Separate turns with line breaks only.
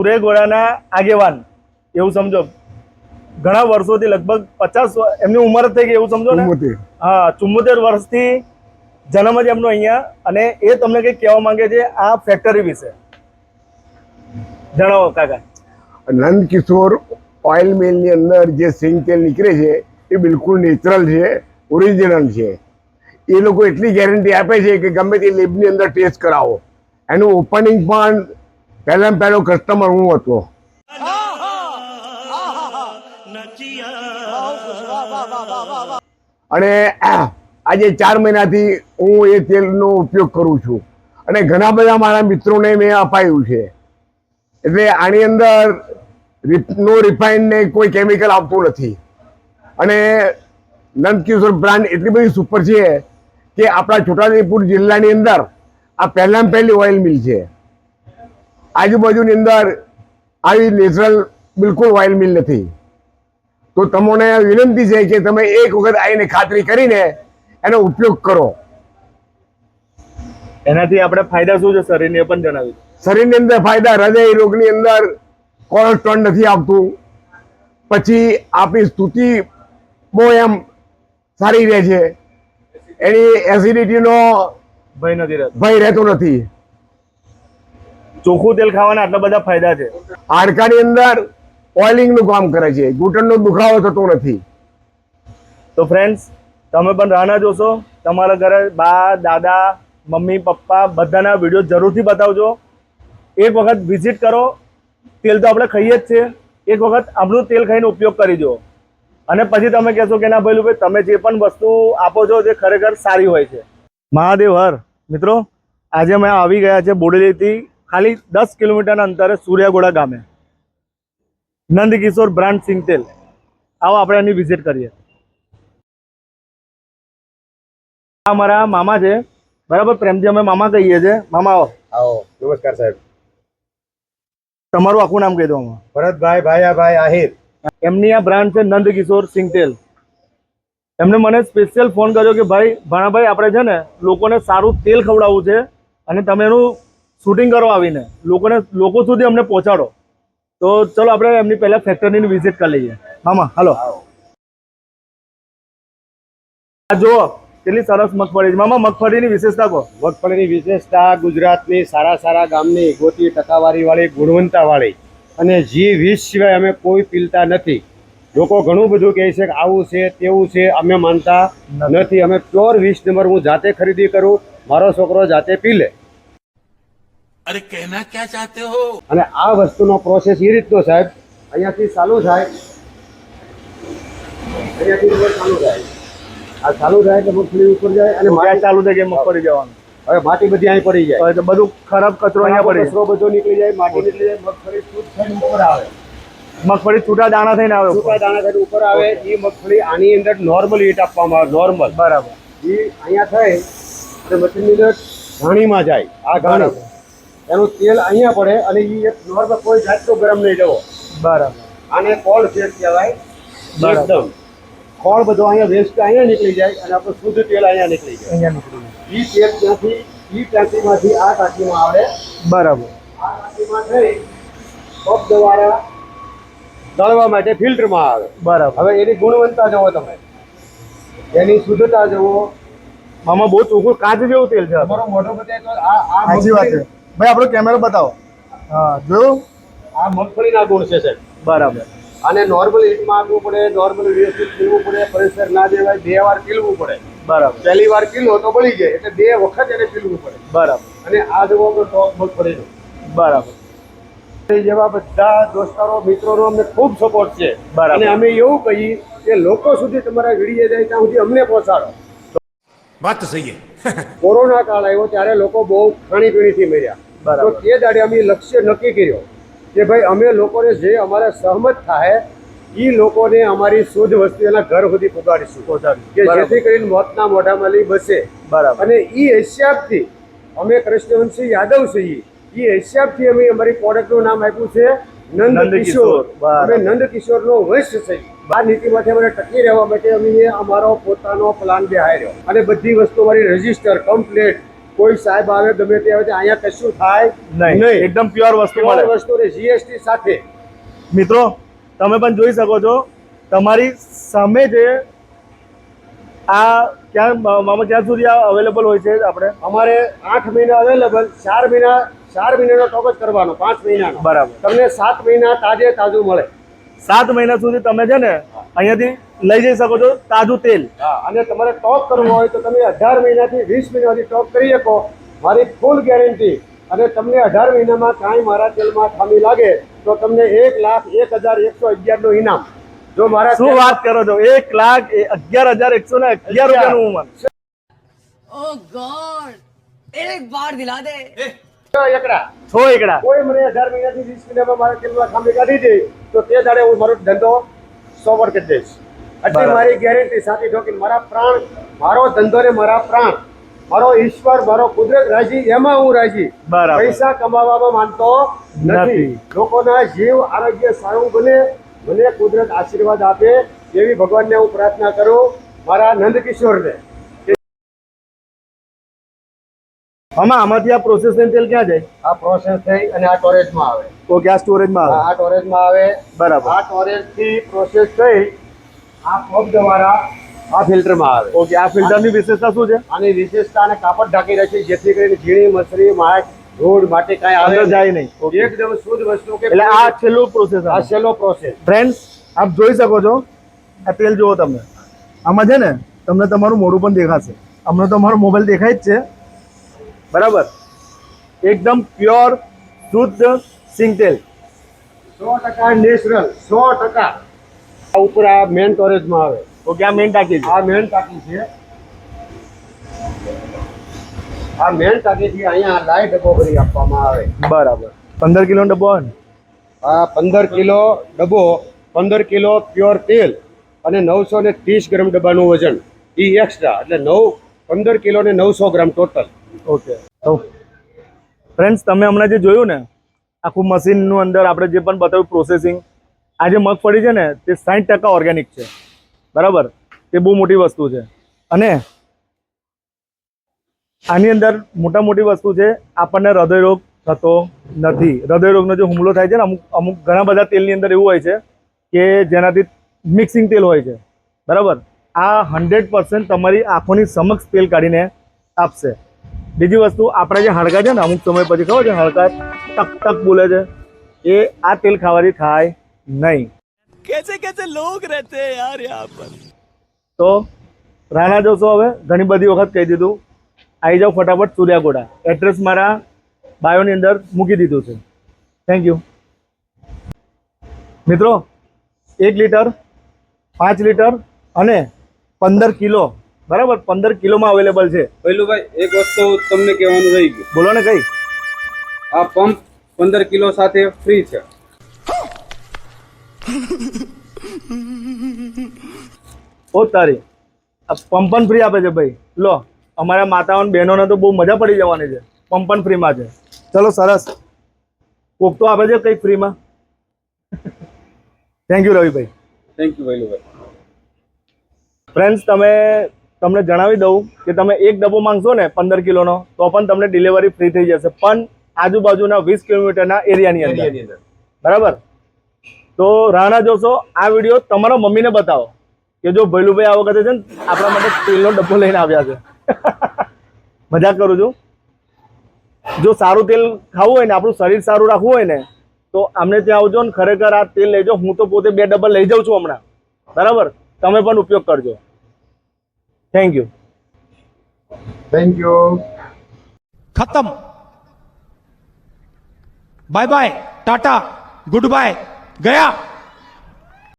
સુરેગોડાના આગેવાન એવું સમજો, ઘણા વર્ષોથી લગભગ 50 એમની ઉંમર થઈ ગઈ એવું સમજો ને. હા, 74 વર્ષથી જન્મ જ એમનો અહીંયા, અને એ તમને કંઈક કહેવા માંગે છે આ ફેક્ટરી વિશે. જણાવો કાકા.
નંદકિશોર ઓઇલ મિલની અંદર જે સિંગ તેલ નીકળે છે એ બિલકુલ નેચરલ છે, ઓરિજિનલ છે. એ લોકો એટલી ગેરંટી આપે છે કે ગમે તે લેબની અંદર ટેસ્ટ કરાવો. એનું ઓપનિંગ પણ પહેલો કસ્ટમર હું હતો. અને આજે 4 મહિનાથી હું એ તેલનો ઉપયોગ કરું છું, અને ઘણા બધા મારા મિત્રોને મેં અપાયું છે. એટલે આની અંદર નો રિફાઇન્ડ ને કોઈ કેમિકલ આવતું નથી. અને નંદકિશોર બ્રાન્ડ એટલી બધી સુપર છે કે આપણા છોટાઉદેપુર જિલ્લાની અંદર આ પહેલામાં પહેલી ઓઇલ મિલ છે. આજુબાજુની અંદર આવી નેચરલ બિલકુલ ઓઇલ મિલ નથી. તો તમને વિનંતી છે કે તમે એક વખત આવીને ખાતરી કરીને એનો ઉપયોગ કરો.
એનાથી આપણે ફાયદા શું છે શરીરને પણ જણાવી.
શરીરની અંદર ફાયદા, હૃદય રોગની અંદર કોલેસ્ટ્રોલ નથી આવતું. પછી આપણી સ્તુતિ બહુ એમ સારી રહે છે. એની એસિડિટીનો ભય રહેતો નથી.
ચોખ્ખું તેલ ખાવાના આટલા બધા ફાયદા છે.
હાડકાની અંદર ઓઇલિંગનું કામ કરે છે, ઘૂંટણનો દુખાવો થતો નથી.
તો ફ્રેન્ડ્સ, તમે પણ રાહ ના જોશો. તમારા ઘરે બા, દાદા, મમ્મી, પપ્પા બધાના વિડીયો જરૂરથી બતાવજો. એક વખત વિઝિટ કરો. તેલ તો આપણે ખાઈએ જ છીએ, એક વખત આપણું તેલ ખાઈને ઉપયોગ કરી દો, અને પછી તમે કહેશો કે ના ભાઈ તમે જે પણ વસ્તુ આપો છો તે ખરેખર સારી હોય છે. મહાદેવ હર મિત્રો, આજે અમે આવી ગયા છે બોડેલીથી ખાલી 10 કિલોમીટરના અંતરે સૂર્યાગોડા ગામે નંદકિશોર બ્રાન્ડ સિંગ તેલ. આવો આપણે એની વિઝિટ કરીએ. આ અમારા મામા છે, બરાબર? પ્રેમથી અમે મામા કહીએ છીએ. મામા આવો.
આવો. નમસ્કાર સાહેબ.
તમારું આખું નામ કહી દો.
ભરતભાઈ ભાયાભાઈ આહિર.
એમની આ બ્રાન્ડ છે નંદકિશોર સિંગ તેલ. એમને મને સ્પેશિયલ ફોન કર્યો કે ભાઈ ભાણાભાઈ, આપણે છે ને લોકોને સારું તેલ ખવડાવવું છે, અને તમે એનું શૂટિંગ કરો આવીને લોકો સુધી અમને પહોંચાડો. તો ચલો આપણે એમની પહેલા ફેક્ટરીની વિઝિટ કરી લઈએ. મામા હાલો. આ જુઓ કેટલી સરસ મગફળી છે. મામા, મગફળીની વિશેષતા કહો.
મગફળીની વિશેષતા ગુજરાતની સારા ગામની 80% ટકાવારીવાળી, ગુણવત્તાવાળી, અને G20 સિવાય અમે કોઈ પીલતા નથી. લોકો ઘણું બધું કહે છે કે આવું છે તેવું છે, અમે માનતા નથી. અમે પ્યોર 20 નંબર હું જાતે ખરીદી કરું, મારો છોકરો જાતે પી લે.
અરે કહેના ક્યાં ચાહતે હો.
અને આ વસ્તુનો પ્રોસેસ એ રીતનો સાહેબ, અહીંયાથી ચાલુ થાય, અહીંયાથી ચાલુ થાય, આ ચાલુ થાય એટલે મગફળી ઉપર જાય, અને
માટી ચાલુ થઈ ગઈ મગફળી જવાનું.
હવે માટી બધી અહીં પડી જાય,
તો બધું ખરાબ કચરો અહીંયા પડી,
કચરો બધો નીકળી જાય, માટી નીકળી જાય, મગફળી શુદ્ધ થઈને ઉપર આવે.
મગફળી છૂટા દાણા થઈને આવે,
છૂટા દાણા થઈને ઉપર આવે. એ મગફળી આની અંદર નોર્મલ હીટ આપવામાં આવે, નોર્મલ.
બરાબર.
એ અહીંયા થઈ અને મશીનની અંદર ઘાણીમાં જાય. આ ઘાણી એનું તેલ અહીંયા પડે, અને એ એક નોર્મલ કોઈ જાતનો ગરમ નહીં જવો.
બરાબર.
આને કોળ ફેર કહેવાય. એકદમ ખોળ બધો અહીંયા વેસ્ટ અહીંયા નીકળી જાય, અને આપણું શુદ્ધ તેલ અહીંયા નીકળી જાય.
અહીંયા નીકળી જાય.
એ તેલ ત્યાંથી એ ટાંકીમાંથી આ ટાંકીમાં આવે.
બરાબર.
આ ટાંકીમાં થઈ પંપ દ્વારા દળવા માટે ફિલ્ટરમાં આવે.
બરાબર.
હવે એની ગુણવત્તા જુઓ તમે, એની શુદ્ધતા જુઓ.
મામા બહુ ચોખ્ખું કાચ જેવું તેલ છે.
તમારો મોઢો બતાવે તો આ
સાચી વાત છે ભાઈ. આપણો કેમેરો બતાવો. હા, જોયું?
આ મગફળીના ગુણ છે સાહેબ.
બરાબર.
આને નોર્મલ હીટમાં આપવું પડે, નોર્મલ વ્યવસ્થિત પીલવું પડે, પ્રેશર ના દેવાય, 2 વાર પીલવું પડે.
બરાબર.
પહેલી વાર પીલો તો બળી જાય, એટલે 2 વખત એને પીલવું પડે.
બરાબર.
અને આ જુઓ તો ટોપ મગફળીનો.
બરાબર.
જેવા બધા દોસ્તારો મિત્રોનો અમને ખૂબ સપોર્ટ છે.
બરાબર.
અને અમે એવું કહીએ કે લોકો સુધી તમારા વિડીયો જાય ત્યાં સુધી અમને પહોંચાડો.
વાત તો સહી હે.
કોરોના કાળ આવ્યો ત્યારે લોકો બહુ ખાણીપીણીથી મર્યા.
બરાબર.
તો તે દાડે અમે લક્ષ્ય નક્કી કર્યો કે ભાઈ અમે લોકોને જે અમારે સહમત થાય એ લોકોને અમારી શુદ્ધ વસ્તુ એના ઘર સુધી પહોંચાડીશું, કે જેથી કરીને મોતના મોઢામાં લઈ બસે.
બરાબર.
અને એ હિસાબથી અમે કૃષ્ણવંશી યાદવ છીએ. એ હિસાબથી અમે અમારી પ્રોડક્ટનું નામ આપ્યું છે નંદકિશોર. અમે નંદકિશોરનો વંશ છે. આ નીતિમાંથી અમારે ટકી રહેવા માટે અમે અમારો પોતાનો પ્લાન બેહાર્યો, અને બધી વસ્તુ અમારી રજીસ્ટર કમ્પ્લીટ કોઈ સાહેબ આવે ગમે તે આવે અહીંયા કશું થાય
નહીં, એકદમ પ્યોર વસ્તુ મળે.
વસ્તુ જીએસટી સાથે.
મિત્રો તમે પણ જોઈ શકો છો તમારી સામે જે આ મામા ક્યાં સુધી આ અવેલેબલ હોય છે આપણે?
અમારે 8 મહિના અવેલેબલ, 4 મહિનાનો સ્ટોક જ કરવાનો, 5 મહિનાનો.
બરાબર.
તમને 7 મહિના તાજું મળે.
7 મહિના સુધી તમે છે ને અહીંયાથી લઈ જઈ શકો છો તાજું તેલ.
અને તમારે ટોપ કરવો હોય તો તમે 18 મહિનાથી 20 મહિના સુધી ટોપ કરી શકો. મારી ફૂલ ગેરંટી. અને તમને 18 મહિનામાં કાંઈ મારા તેલમાં ખામી લાગે તો તમને 1,01,111 નું ઇનામ. જો મારા
શું વાત કરો છો? 1,11,111 રૂપિયાનું ઉમર.
Oh God! एक बार दिला दे.
એકડા
6 એકડા.
કોઈ મને 18 મહિનાથી 20 મહિનામાં મારા તેલમાં ખામી કાઢી દે તો તે દાડે હું મારો ધંધો 100% કરી દઈશ. આટલી
બરાબર.
મારી ગેરંટી સાચી ઠોકીને. મારા પ્રાણ, મારો ધંધો ને મારા પ્રાણ, મારો ઈશ્વર, મારો કુદરત રાજી, એમાં હું રાજી.
બરાબર.
પૈસા કમાવામાં માનતો નથી.
નથી.
લોકોના જીવ આરોગ્ય સારું બને, મને કુદરત આશીર્વાદ આપે એવી ભગવાનને હું પ્રાર્થના કરું. મારા નંદકિશોરને.
આમાંથી આ પ્રોસેસિંગ તેલ ક્યાં જાય?
આ પ્રોસેસ થઈ અને આ સ્ટોરેજમાં આવે.
ઓકે, આ સ્ટોરેજમાં આવે.
આ સ્ટોરેજમાં આવે.
બરાબર.
આ સ્ટોરેજ થી પ્રોસેસ થઈ આ પંપ દ્વારા આ ફિલ્ટરમાં આવે.
ઓકે, આ ફિલ્ટરની વિશેષતા શું છે?
આની વિશેષતા અને કાપડ ઢાંકી રહે છે જેથી કરીને ઝીણી મછલી, માખ, ધૂળ માટે કાંઈ આવે
અંદર જાય નહીં. ઓકે.
એકદમ શુદ્ધ વસ્તુ. કે
એટલે આ છેલ્લું પ્રોસેસ.
આ છેલ્લો પ્રોસેસ.
ફ્રેન્ડ્સ, આપ જોઈ શકો છો આ તેલ જુઓ તમે. આમાં છે ને તમને તમારું મોઢું પણ દેખાશે. અમને તમારો મોબાઈલ દેખાય જ છે. બરાબર. એકદમ પ્યોર શુદ્ધ સિંગ તેલ.
100% નેચરલ, 100%. આ ઉપર આ મેન સ્ટોરેજમાં આવે.
ઓકે, આ મેઇન ટાંકી છે.
આ મેન ટાંકી છે. આ મેન ટાંકીથી અહીંયા લાઈટ ડબ્બો ભરી આપવામાં આવે.
બરાબર. 15 કિલોનો ડબ્બો આવે ને?
આ 15 કિલો ડબ્બો, 15 કિલો પ્યોર તેલ અને 930 ગ્રામ ડબ્બાનું વજન એ એક્સ્ટ્રા, એટલે 15 કિલો ને 900 ગ્રામ ટોટલ.
ઓકે. તો ફ્રેન્ડ્સ, તમે હમણાં જે જોયું ને આખું મશીનનું અંદર આપણે જે પણ બતાવ્યું પ્રોસેસિંગ, આ જે મગફળી છે ને તે 60% ઓર્ગેનિક છે. બરાબર. તે બહુ મોટી વસ્તુ છે. અને આની અંદર મોટી વસ્તુ છે, આપણને હૃદયરોગ થતો નથી. હૃદયરોગનો જે હુમલો થાય છે ને અમુક ઘણા બધા તેલની અંદર એવું હોય છે કે જેનાથી મિક્સિંગ તેલ હોય છે. બરાબર. આ 100% તમારી આંખોની સમક્ષ તેલ કાઢીને આપશે. બીજી વસ્તુ, આપણા જે હાડકા છે ને અમુક સમય પછી ખબર છે હાડકા ટક ટક બોલે છે, એ આ તેલ ખાવાથી થાય નહીં.
कैसे कैसे लोग रहते हैं यार यहाँ पर.
તો રાણા જોશો હવે ઘણી બધી વખત કહી દીધું. આવી જાઓ ફટાફટ સૂર્યાગોડા. એડ્રેસ મારા બાયોની અંદર મૂકી દીધું છે. Thank you. મિત્રો, 1 લીટર, 5 લીટર અને 15 કિલો, બરાબર, 15 કિલોમાં અવેલેબલ છે.
ભાઈ એક વસ્તુ તમને કહેવાનું રહી ગયું.
બોલો ને કઈ?
આ પંપ 15 કિલો સાથે ફ્રી છે.
ઓ તારી, આ પંપન ફ્રી આપે છે ભાઈ. લો, અમારા માતાઓને બહેનોને તો બહુ મજા પડી જવાની છે. પંપન ફ્રીમાં છે. ચલો, સરસ. કોક તો આપે છે કંઈક ફ્રીમાં. Thank you Ravibhai.
Thank you ભાઈ.
ફ્રેન્ડ્સ, તમને જણાવી દઉં કે તમે એક ડબ્બો માંગશો ને 15 કિલોનો તો પણ તમને ડિલિવરી ફ્રી થઈ જશે, પણ આજુબાજુના 20 કિલોમીટરના એરિયાની અંદર. બરાબર. તો રાણા જોશો આ વિડીયો તમારા મમ્મીને બતાવો કે જો ભૈલુભાઈ આ વખતે છે ને આપણા માટે તેલનો ડબ્બો લઈને આવ્યા છે. મજાક કરું છું. જો સારું તેલ ખાવું હોય ને, આપણું શરીર સારું રાખવું હોય ને, તો અમને ત્યાં આવજો ને ખરેખર આ તેલ લઈ જાઓ. હું તો પોતે 2 ડબ્બા લઈ જાઉં છું હમણાં. બરાબર. તમે પણ ઉપયોગ કરજો. Thank you.
Thank you.
खत्म. Bye bye, tata, goodbye, गया.